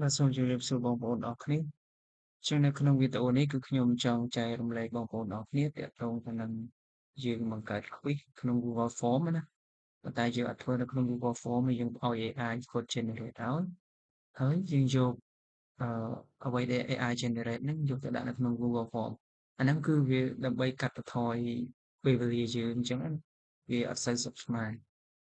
បាទសូមជម្រាបសួរបងប្អូនអរគ្នាចឹងនៅក្នុងវីដេអូនេះគឺខ្ញុំចង់ចែករំលែកបងប្អូនអរគ្នាទាក់ទងទៅនឹងយើងបង្កើត quiz ក្នុង Google Form ណាប៉ុន្តែយើងអត់ធ្វើនៅក្នុង Google Form ទេយើងឲ្យ AI គាត់ generate ឲ្យហើយយើងយកអ្វីដែល AI generate ហ្នឹងយកទៅដាក់នៅក្នុង Google Form អាហ្នឹងគឺវាដើម្បីកាត់បន្ថយពេលវេលាយើងអញ្ចឹងណាវាអត់សូវសុខស្មើ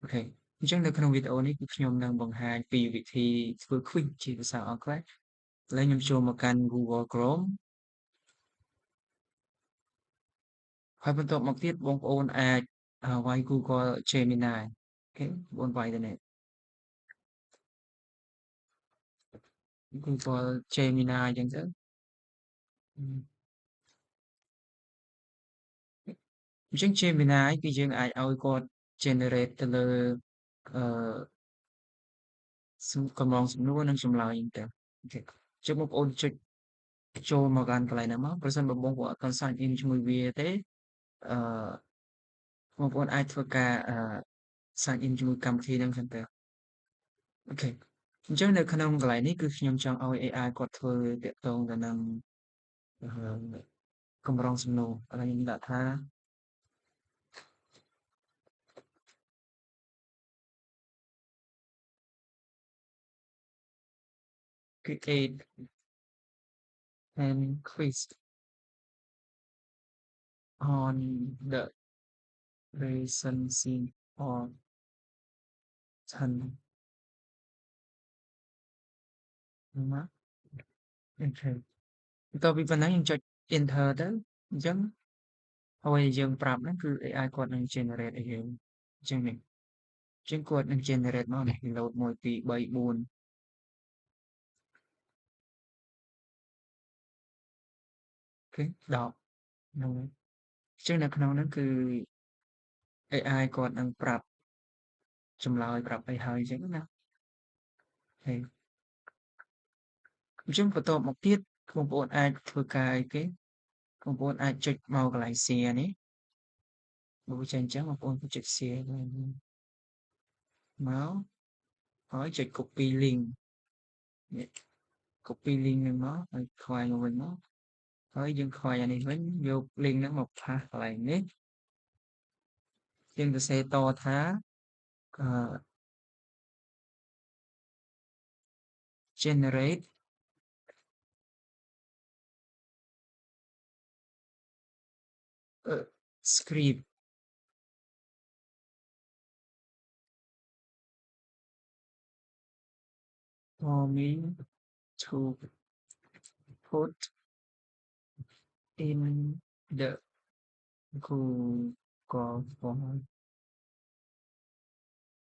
អូខេអញ្ចឹងនៅក្នុងវីដេអូនេះគឺខ្ញុំនឹងបង្ហាញពីវិធីធ្វើ quiz ជាភាសាអង់គ្លេសឥឡូវខ្ញុំចូលមកកាន់ Google Chrome ហើយបន្ទាប់មកទៀតបងប្អូនអាចវាយ Google Gemini អូខេបងប្អូនវាយទៅនេះ Google Gemini អញ្ចឹងទៅអញ្ចឹង Gemini គឺយើងអាចឲ្យគាត់ generate ទៅលើអឺកម្រងសំណួរនិងចម្លើយអញ្ចឹងអូខេអញ្ចឹងបងប្អូនចុចចូលមកកាន់កន្លែងហ្នឹងមកប្រសិនបើបងប្អូនអត់ទាន់ sign in ជាមួយវាទេអឺបងប្អូនអាចធ្វើការsign in ជាមួយកម្មវិធីហ្នឹងសិនទៅអូខេអញ្ចឹងនៅក្នុងកន្លែងនេះគឺខ្ញុំចង់ឲ្យ AI គាត់ធ្វើតាក់ទងទៅនឹងអឺកម្រងសំណួរឥឡូវខ្ញុំដាក់ថា create an quiz on the recency of 10 ណាអូខេបន្ទាប់ពីប៉ុណ្ណឹងយើងចុច enter ទៅអញ្ចឹងអ្វីដែលយើងប្រាប់ហ្នឹងគឺ AI គាត់នឹង generate ឲ្យយើងអញ្ចឹងនេះអញ្ចឹងគាត់នឹង generate មកនេះ load 1 2 3 4អូខេ10ហ្នឹងហើយអញ្ចឹងនៅក្នុងហ្នឹងគឺ AI គាត់នឹងប្រាប់ចម្លើយប្រាប់អីហើយអញ្ចឹងណាហើយអញ្ចឹងបន្ទាប់មកទៀតបងប្អូនអាចធ្វើការអីគេបងប្អូនអាចចុចមកកន្លែង share នេះបើវាចេញអញ្ចឹងបងប្អូនចុច share កន្លែងនេះមកហើយចុច copy link នេះ copy link ហ្នឹងមកហើយខ្វែងមកវិញមកហើយយើងខ្វែងអានេះវិញយក link ហ្នឹងមកផាសកន្លែងនេះយើងសរសេរតថាអឺ generate script for me to put in the Google Form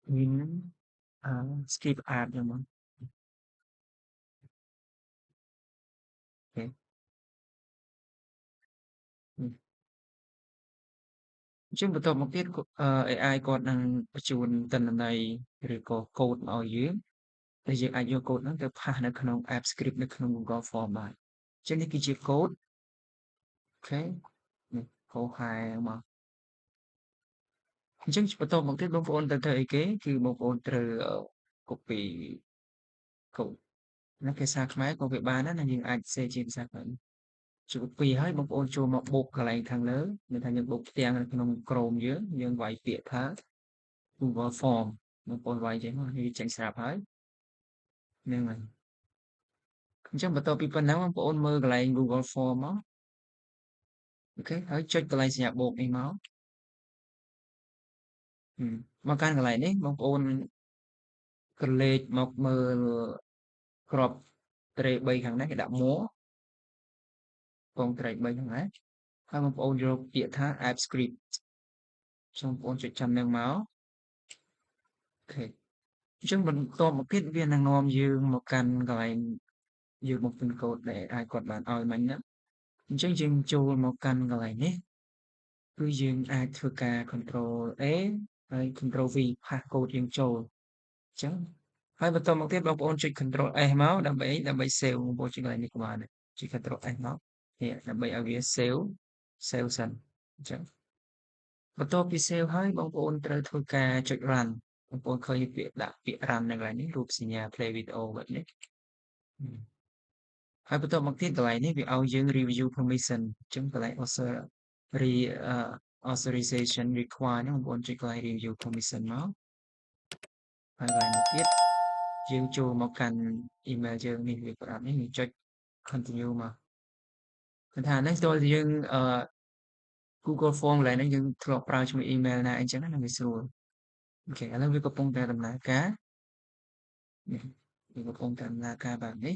in script art ហ្នឹងមកអូខេអញ្ចឹងបន្ទាប់មកទៀតAI គាត់នឹងបញ្ជូនទិន្នន័យឬក៏កូដមកឲ្យយើងដែលយើងអាចយកកូដហ្នឹងទៅផាសនៅក្នុង app script នៅក្នុង Google Form បានអញ្ចឹងនេះគឺជាកូដអូខេនេះហោហែមកអញ្ចឹងបន្តមកទៀតបងប្អូនត្រូវធ្វើអីគេគឺបងប្អូនត្រូវ copy កូដណាភាសាខ្មែរក៏វាបានដែរណាយើងអាចសេជាភាសាខ្មែរជួប2ហើយបងប្អូនចូលមកបុកកន្លែងខាងលើមានថាយើងបុកផ្ទាំងនៅក្នុង Chrome យើងវាយពាក្យថា Google Form បងប្អូនវាយចេញមកវាចេញស្រាប់ហើយហ្នឹងហើយអញ្ចឹងបន្ទាប់ពីប៉ុណ្ណឹងបងប្អូនមើលកន្លែង Google Form មកអូខេហើយចុចកន្លែងសញ្ញាបូកនេះមកមកកាន់កន្លែងនេះបងប្អូនក្រឡេកមកមើលក្របត្រេ3ខាងនេះគេដាក់ more ពងត្រេ3ហ្នឹងហើយបងប្អូនយកពាក្យថា app script សូមបងប្អូនចុចចាំនឹងមកអូខេអញ្ចឹងបន្ទាប់មកទៀតវានឹងនាំយើងមកកាន់កន្លែងយើងមកពិនកូដដែលអាចគាត់បានឲ្យមិញហ្នឹងអញ្ចឹងយើងចូលមកកាន់កន្លែងនេះគឺយើងអាចធ្វើការ control A ហើយ control V ផាសកូដយើងចូលអញ្ចឹងហើយបន្តមកទៀតបងប្អូនចុច control S មកដើម្បី save បងប្អូនចុចកន្លែងនេះក៏បានដែរចុច control S មកនេះដើម្បីឲ្យវា save សិនអញ្ចឹងបន្ទាប់ពី save ហើយបងប្អូនត្រូវធ្វើការចុច run បងប្អូនឃើញពាក្យដាក់ពាក្យ run នៅកន្លែងនេះរូបសញ្ញា play video បែបនេះ ហើយបន្ទាប់មកទៀតកន្លែងនេះវាឲ្យយើង review permission អញ្ចឹងកន្លែង re authorization require ហ្នឹងបងប្អូនចុចកន្លែង review permission មកហើយកន្លែងនេះទៀតយើងចូលមកកាន់ email យើងនេះវាប្រាប់នេះយើងចុច continue មកគឺថានេះស្ទើរយើង Google Form កន្លែងហ្នឹងយើងធ្លាប់ប្រើជាមួយ email ណាអីចឹងណាវាស្រួលអូខេឥឡូវវាកំពុងតែដំណើរការនេះវាកំពុងតែដំណើរការបែបនេះ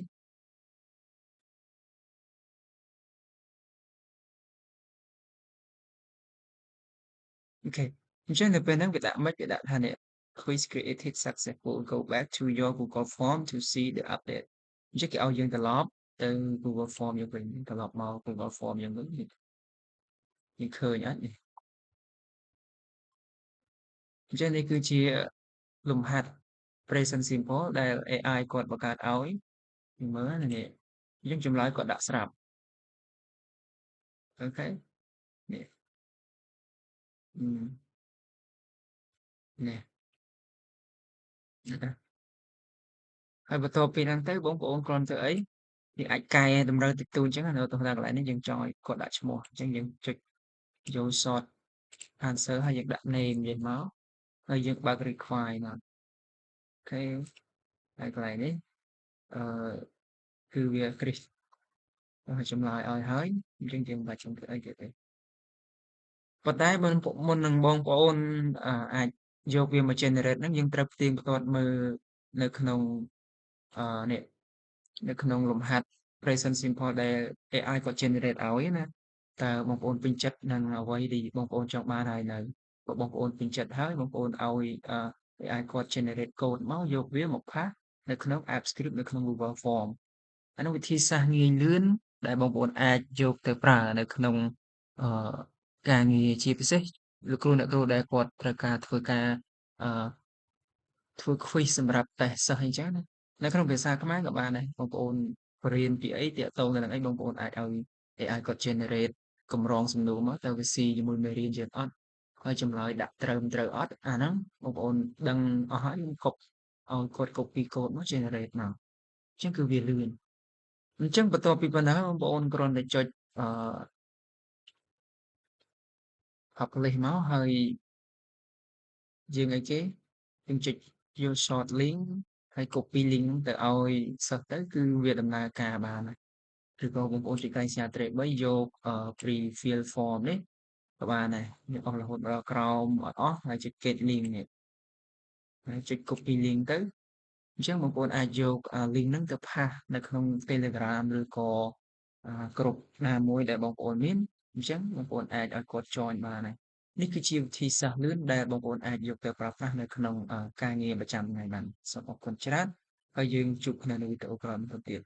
អូខេអញ្ចឹងនៅពេលហ្នឹងវាដាក់មិនវាដាក់ថានេះ quiz created successful go back to your Google Form to see the update អញ្ចឹងគេឲ្យយើងត្រឡប់ទៅ Google Form យើងវិញត្រឡប់មក Google Form យើងវិញយើងឃើញអត់នេះអញ្ចឹងនេះគឺជាលំហាត់ present simple ដែល AI គាត់បង្កើតឲ្យមើលនេះយើងចម្លើយគាត់ដាក់ស្រាប់អូខេនេះនេះហើយបន្ទាប់ពីហ្នឹងទៅបងប្អូនគ្រាន់តែអីយើងអាចកែតម្រូវតិចតួចអញ្ចឹងនៅទៅដល់កន្លែងនេះយើងចង់ឲ្យគាត់ដាក់ឈ្មោះអញ្ចឹងយើងចុចយក short answer ហើយយើងដាក់ name យើងមកហើយយើងបើក require មកអូខេហើយកន្លែងនេះអឺគឺវា Chris ចម្លើយឲ្យហើយអញ្ចឹងយើងមិនបាច់ចំធ្វើអីទៀតទេប៉ុន្តែមុននឹងបងប្អូនអាចយកវាមក generate ហ្នឹងយើងត្រូវផ្ទៀងផ្ទាត់មើលនៅក្នុងនេះនៅក្នុងលំហាត់ present simple ដែល AI គាត់ generate ឲ្យណាតើបងប្អូនពេញចិត្តនឹងអ្វីដែលបងប្អូនចង់បានហើយនៅបើបងប្អូនពេញចិត្តហើយបងប្អូនឲ្យAI គាត់ generate code មកយកវាមកផាសនៅក្នុង app script នៅក្នុង Google Form អានោះវិធីសាស្ត្រងាយលឿនដែលបងប្អូនអាចយកទៅប្រើនៅក្នុងអឺការងារជាពិសេសលោកគ្រូអ្នកគ្រូដែលគាត់ត្រូវការធ្វើការអឺធ្វើ quiz សម្រាប់តេស្តសិស្សអីចឹងណានៅក្នុងភាសាខ្មែរក៏បានដែរបងប្អូនរៀនពីអីទាក់ទងទៅនឹងអីបងប្អូនអាចឲ្យ AI គាត់ generate កម្រងសំណួរមកទៅវាស៊ីជាមួយមេរៀនយើងអត់ហើយចម្លើយដាក់ត្រឹមត្រូវអត់អាហ្នឹងបងប្អូនដឹងអស់ហើយយើងកុបឲ្យគាត់ copy code មក generate មកអញ្ចឹងគឺវាលឿនអញ្ចឹងបន្ទាប់ពីប៉ុណ្ណឹងបងប្អូនគ្រាន់តែចុចអឺ publish មកហើយយើងអីគេយើងចុចយក short link ហើយ copy link ហ្នឹងទៅឲ្យសិស្សទៅគឺវាដំណើរការបានហើយឬក៏បងប្អូនចុចកន្លែង share track 3យកpre-fill form នេះក៏បានដែរយកអស់រហូតដល់ក្រោមអត់អស់ហើយចុច get link នេះហើយចុច copy link ទៅអញ្ចឹងបងប្អូនអាចយក link ហ្នឹងទៅផាសនៅក្នុង Telegram ឬក៏ក្រុមណាមួយដែលបងប្អូនមានអញ្ចឹងបងប្អូនអាចឲ្យគាត់ join បានហើយនេះគឺជាវិធីសាស្ត្រលឿនដែលបងប្អូនអាចយកទៅប្រើប្រាស់នៅក្នុងការងារប្រចាំថ្ងៃបានសូមអរគុណច្រើនហើយយើងជួបគ្នានៅវីដេអូក្រោយបន្តទៀត